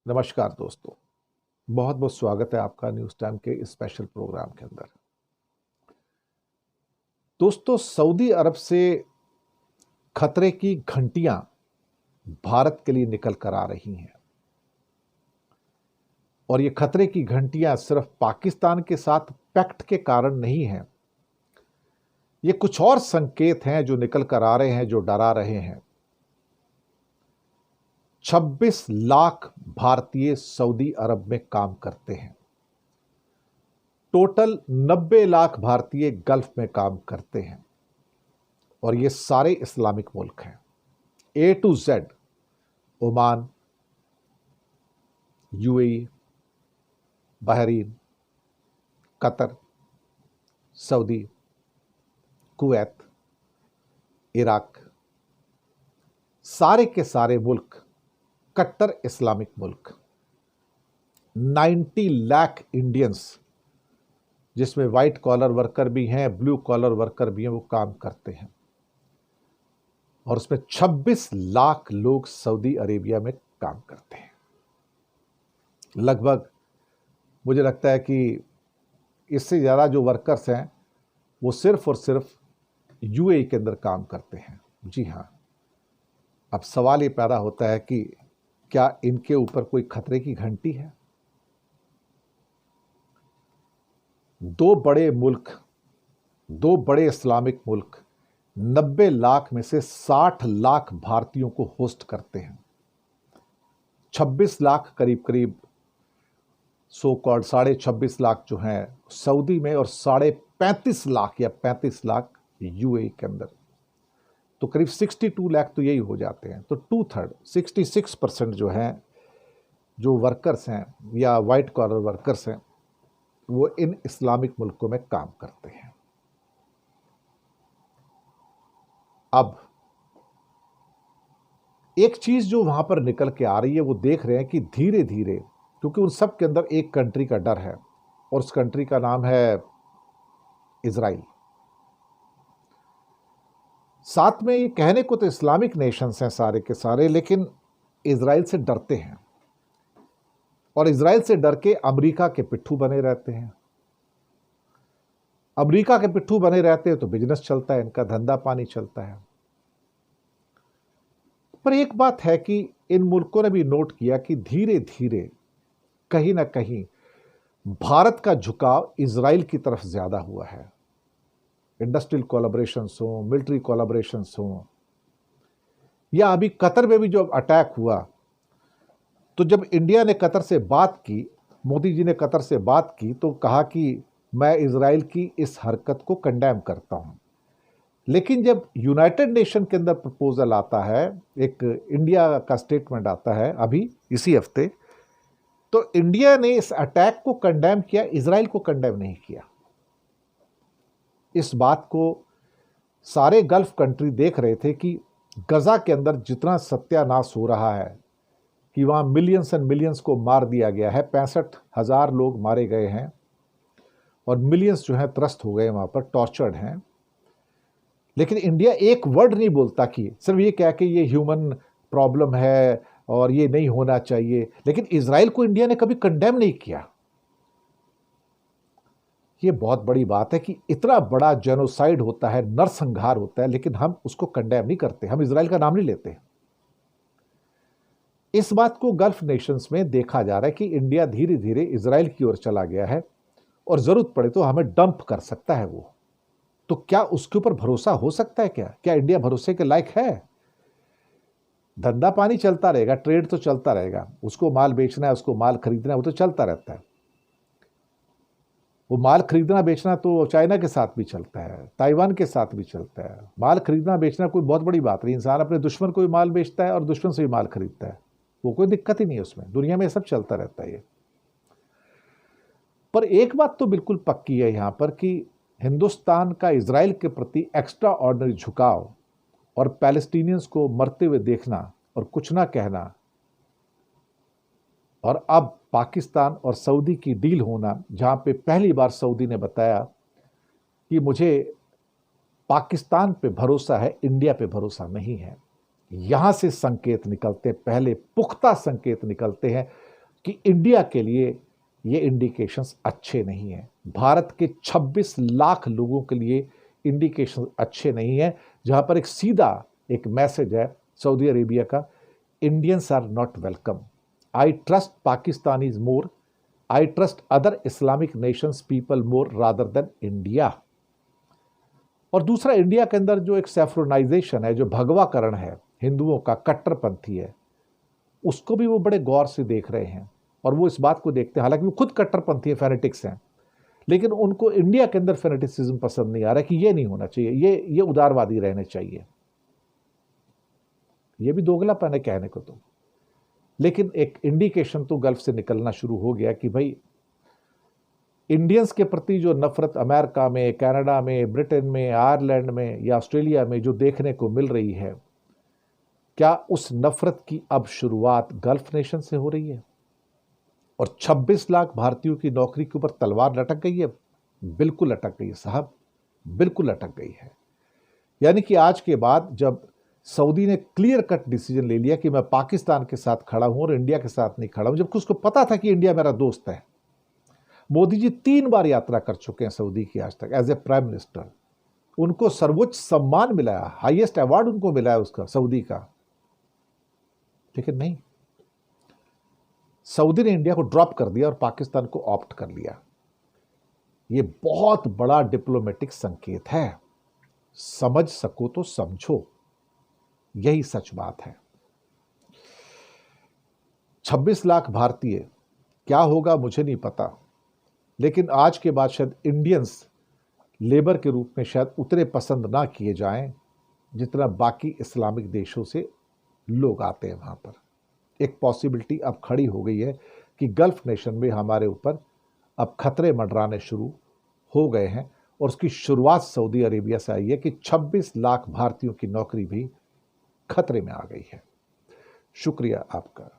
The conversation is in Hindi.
नमस्कार दोस्तों, बहुत बहुत स्वागत है आपका न्यूज़ टाइम के इस स्पेशल प्रोग्राम के अंदर। दोस्तों, सऊदी अरब से खतरे की घंटियां भारत के लिए निकल कर आ रही हैं और ये खतरे की घंटियां सिर्फ पाकिस्तान के साथ पैक्ट के कारण नहीं हैं। ये कुछ और संकेत हैं जो निकल कर आ रहे हैं, जो डरा रहे हैं। 26 लाख भारतीय सऊदी अरब में काम करते हैं। टोटल 90 लाख भारतीय गल्फ में काम करते हैं और ये सारे इस्लामिक मुल्क हैं, A to Z. Oman, UAE, Bahrain, Qatar, Saudi, Kuwait, Iraq, सारे के सारे मुल्क कट्टर इस्लामिक मुल्क। 90 लाख इंडियंस, जिसमें वाइट कॉलर वर्कर भी हैं, ब्लू कॉलर वर्कर भी हैं, वो काम करते हैं और उसमें 26 लाख लोग सऊदी अरेबिया में काम करते हैं। लगभग मुझे लगता है कि इससे ज़्यादा जो वर्कर्स हैं वो सिर्फ और सिर्फ यूएई के अंदर काम करते हैं। जी हाँ, अब सवाल ये पैदा होता है कि क्या इनके ऊपर कोई खतरे की घंटी है? दो बड़े मुल्क, दो बड़े इस्लामिक मुल्क 90 लाख में से 60 लाख भारतीयों को होस्ट करते हैं। 26 लाख करीब करीब सो कॉल्ड 26.5 लाख जो हैं सऊदी में और 35.5 लाख या 35 लाख यूएई के अंदर, तो करीब 62 लाख तो यही हो जाते हैं। तो 2/3 66% जो हैं, जो वर्कर्स हैं या वाइट कॉलर वर्कर्स हैं, वो इन इस्लामिक मुल्कों में काम करते हैं। अब एक चीज जो वहां पर निकल के आ रही है, वो देख रहे हैं कि धीरे धीरे, क्योंकि उन सब के अंदर एक कंट्री का डर है और उस कंट्री का नाम है इजराइल। साथ में ये कहने को तो इस्लामिक नेशंस हैं सारे के सारे, लेकिन इजराइल से डरते हैं और इजराइल से डर के अमेरिका के पिट्ठू बने रहते हैं। अमेरिका के पिट्ठू बने रहते हैं तो बिजनेस चलता है, इनका धंधा पानी चलता है। पर एक बात है कि इन मुल्कों ने भी नोट किया कि धीरे धीरे कहीं ना कहीं भारत का झुकाव इजराइल की तरफ ज्यादा हुआ है। इंडस्ट्रियल कोलैबोरेशंस हो, मिलिट्री कोलैबोरेशंस हो, या अभी कतर में भी जो अटैक हुआ, तो जब इंडिया ने कतर से बात की, मोदी जी ने कतर से बात की, तो कहा कि मैं इजराइल की इस हरकत को कंडेम करता हूं। लेकिन जब यूनाइटेड नेशन के अंदर प्रपोजल आता है, एक इंडिया का स्टेटमेंट आता है अभी इसी हफ्ते, तो इंडिया ने इस अटैक को कंडेम किया, इजराइल को कंडेम नहीं किया। इस बात को सारे गल्फ कंट्री देख रहे थे कि गजा के अंदर जितना सत्यानाश हो रहा है, कि वहां मिलियंस एंड मिलियंस को मार दिया गया है, 65,000 लोग मारे गए हैं और मिलियंस जो हैं त्रस्त हो गए, वहां पर टॉर्चर्ड हैं। लेकिन इंडिया एक वर्ड नहीं बोलता, कि सिर्फ ये कह के ये ह्यूमन प्रॉब्लम है और ये नहीं होना चाहिए। लेकिन इजराइल को इंडिया ने कभी कंडेम नहीं किया। ये बहुत बड़ी बात है कि इतना बड़ा जेनोसाइड होता है, नरसंहार होता है, लेकिन हम उसको कंडेम नहीं करते, हम इजराइल का नाम नहीं लेते। इस बात को गल्फ नेशंस में देखा जा रहा है कि इंडिया धीरे धीरे इजराइल की ओर चला गया है और जरूरत पड़े तो हमें डंप कर सकता है वो। तो क्या उसके ऊपर भरोसा हो सकता है? क्या इंडिया भरोसे के लायक है? धंधा पानी चलता रहेगा, ट्रेड तो चलता रहेगा, उसको माल बेचना है, उसको माल खरीदना है, वो तो चलता रहता है। वो माल खरीदना बेचना तो चाइना के साथ भी चलता है, ताइवान के साथ भी चलता है। माल खरीदना बेचना कोई बहुत बड़ी बात नहीं। इंसान अपने दुश्मन को भी माल बेचता है और दुश्मन से भी माल खरीदता है, वो कोई दिक्कत ही नहीं है उसमें। दुनिया में सब चलता रहता है ये। पर एक बात तो बिल्कुल पक्की है यहां पर कि हिंदुस्तान का इजराइल के प्रति एक्स्ट्रा ऑर्डिनरी झुकाव और पैलेस्टीनियंस को मरते हुए देखना और कुछ ना कहना, और अब पाकिस्तान और सऊदी की डील होना, जहां पे पहली बार सऊदी ने बताया कि मुझे पाकिस्तान पे भरोसा है, इंडिया पे भरोसा नहीं है। यहां से संकेत निकलते हैं, पहले पुख्ता संकेत निकलते हैं कि इंडिया के लिए ये इंडिकेशंस अच्छे नहीं हैं। भारत के 26 लाख लोगों के लिए इंडिकेशन अच्छे नहीं हैं, जहां पर एक सीधा एक मैसेज है सऊदी अरेबिया का, Indians are not welcome, I trust Pakistanis more, I trust other Islamic nations people more rather than India. और दूसरा, इंडिया के अंदर जो एक सेफ्रोनाइजेशन है, जो भगवाकरण है हिंदुओं का, कट्टरपंथी है, उसको भी वो बड़े गौर से देख रहे हैं। और वो इस बात को देखते हैं, हालांकि वो खुद कट्टरपंथी है, फेनेटिक्स हैं, लेकिन उनको इंडिया के अंदर फेनेटिसिज्म पसंद नहीं आ रहा कि ये नहीं होना चाहिए, ये उदारवादी रहने चाहिए। ये भी दोगलापन है कहने को तो, लेकिन एक इंडिकेशन तो गल्फ से निकलना शुरू हो गया कि भाई इंडियंस के प्रति जो नफरत अमेरिका में, कनाडा में, ब्रिटेन में, आयरलैंड में या ऑस्ट्रेलिया में जो देखने को मिल रही है, क्या उस नफरत की अब शुरुआत गल्फ नेशन से हो रही है? और 26 लाख भारतीयों की नौकरी के ऊपर तलवार लटक गई है। बिल्कुल लटक गई है साहब, बिल्कुल लटक गई है। यानी कि आज के बाद जब सऊदी ने क्लियर कट डिसीजन ले लिया कि मैं पाकिस्तान के साथ खड़ा हूं और इंडिया के साथ नहीं खड़ा हूं, जबकि उसको पता था कि इंडिया मेरा दोस्त है। मोदी जी 3 बार यात्रा कर चुके हैं सऊदी की आज तक एज ए प्राइम मिनिस्टर, उनको सर्वोच्च सम्मान मिला है, हाईएस्ट अवार्ड उनको मिला है उसका, सऊदी का, लेकिन नहीं, सऊदी ने इंडिया को ड्रॉप कर दिया और पाकिस्तान को ऑप्ट कर लिया। यह बहुत बड़ा डिप्लोमेटिक संकेत है, समझ सको तो समझो, यही सच बात है। 26 लाख भारतीय, क्या होगा मुझे नहीं पता, लेकिन आज के बाद शायद इंडियंस लेबर के रूप में शायद उतने पसंद ना किए जाएं जितना बाकी इस्लामिक देशों से लोग आते हैं वहां पर। एक पॉसिबिलिटी अब खड़ी हो गई है कि गल्फ नेशन में हमारे ऊपर अब खतरे मंडराने शुरू हो गए हैं, और उसकी शुरुआत सऊदी अरेबिया से आई है कि 26 लाख भारतीयों की नौकरी भी खतरे में आ गई है। शुक्रिया आपका।